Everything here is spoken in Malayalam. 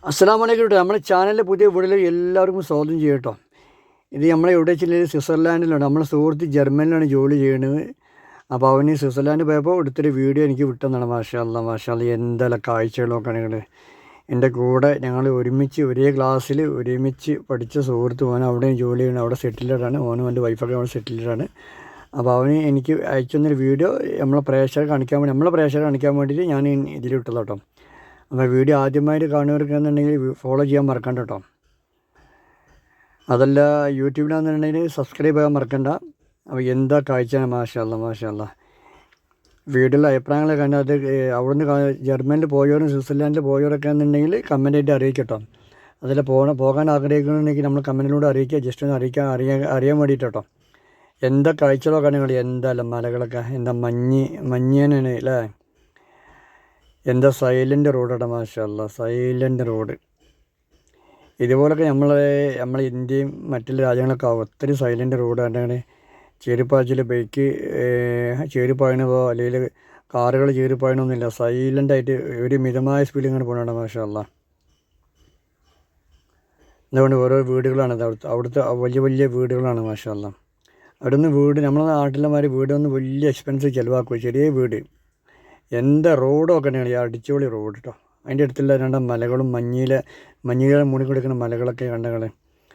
അസ്സലാമലൈക്കും കേട്ടോ. നമ്മുടെ ചാനലിലെ പുതിയ വീഡിയോയിൽ എല്ലാവർക്കും സ്വാഗതം ചെയ്യും കേട്ടോ. ഇത് നമ്മളെ എവിടെ വെച്ചിട്ടുണ്ടെങ്കിൽ സ്വിറ്റ്സർലാൻഡിലാണ്. നമ്മളെ സുഹൃത്ത് ജർമ്മനിലാണ് ജോലി ചെയ്യുന്നത്. അപ്പോൾ അവന് സ്വിറ്റ്സർലാൻഡ് പോയപ്പോൾ എടുത്തൊരു വീഡിയോ എനിക്ക് വിട്ടെന്നാണ്. മാഷാ അല്ലാഹ് മാഷാ അല്ലാഹ്, എന്തെല്ലാം കാഴ്ചകളൊക്കെ നിങ്ങൾ. എൻ്റെ കൂടെ ഞങ്ങൾ ഒരുമിച്ച് ഒരേ ക്ലാസ്സിൽ ഒരുമിച്ച് പഠിച്ച സുഹൃത്ത് ഓൻ അവിടെയും ജോലി ചെയ്യണം, അവിടെ സെറ്റിൽഡാണ്. ഓനും എൻ്റെ വൈഫൊക്കെ അവിടെ സെറ്റിൽഡാണ്. അപ്പോൾ അവന് എനിക്ക് അയച്ചു തന്നൊരു വീഡിയോ നമ്മളെ പ്രേക്ഷകരെ കാണിക്കാൻ വേണ്ടിയിട്ട് ഞാൻ ഇതിലിട്ടത് കേട്ടോ. അപ്പോൾ വീഡിയോ ആദ്യമായിട്ട് കാണുന്നവർക്കെന്നുണ്ടെങ്കിൽ ഫോളോ ചെയ്യാൻ മറക്കണ്ട കേട്ടോ. അതല്ല യൂട്യൂബിലാണെന്നുണ്ടെങ്കിൽ സബ്സ്ക്രൈബ് ചെയ്യാൻ മറക്കണ്ട. അപ്പോൾ എന്താ കാഴ്ചയാണ്, മാഷാ അല്ലാഹ് മാഷാ അല്ലാഹ്. വീഡിയോയിലെ അഭിപ്രായങ്ങളെ കണ്ടാൽ അത് അവിടുന്ന് ജർമ്മനിൽ പോയവരും സ്വിറ്റ്സർലാൻഡിൽ പോയവരൊക്കെ എന്നുണ്ടെങ്കിൽ കമൻറ്റായിട്ട് അറിയിക്കട്ടോ. അതിൽ പോകാൻ ആഗ്രഹിക്കുന്നുണ്ടെങ്കിൽ നമ്മൾ കമൻറ്റിലൂടെ അറിയിക്കുക. ജസ്റ്റ് ഒന്ന് അറിയാൻ വേണ്ടിയിട്ട് കേട്ടോ. എന്താ കാഴ്ചകളൊക്കെ നിങ്ങൾ, എന്താ മലകളൊക്കെ, എന്താ മഞ്ഞേനാണ് അല്ലേ. എന്താ സൈലൻ്റ് റോഡാണ്, മാഷാ അല്ലാഹ് സൈലൻ്റ് റോഡ്. ഇതുപോലൊക്കെ നമ്മളെ ഇന്ത്യയും മറ്റുള്ള രാജ്യങ്ങളൊക്കെ ഒത്തിരി സൈലൻ്റ് റോഡാണ്. ചേരിപ്പാച്ചിൽ ബൈക്ക് ചേരിപ്പായണതോ അല്ലെങ്കിൽ കാറുകൾ ചേരിപ്പായണമൊന്നുമില്ല. സൈലൻ്റായിട്ട് ഒരു മിതമായ സ്പീഡിൽ ഇങ്ങനെ പോകണം, മാഷാ അല്ലാഹ്. അതുകൊണ്ട് ഓരോ വീടുകളാണ് അവിടുത്തെ വലിയ വലിയ വീടുകളാണ്, മാഷാ അല്ലാഹ്. അവിടെ നിന്ന് നമ്മുടെ നാട്ടിലെ മാതിരി വീടൊന്നും വലിയ എക്സ്പെൻസ് ചിലവാക്കുക, ചെറിയ വീട്. എന്താ റോഡൊക്കെ തന്നെയാണ് ഈ അടിച്ചുപൊളി റോഡ് കേട്ടോ. അതിൻ്റെ അടുത്തുള്ള മലകളും മഞ്ഞിലെ മൂടി കൊടുക്കുന്ന മലകളൊക്കെ കണ്ടകളെ.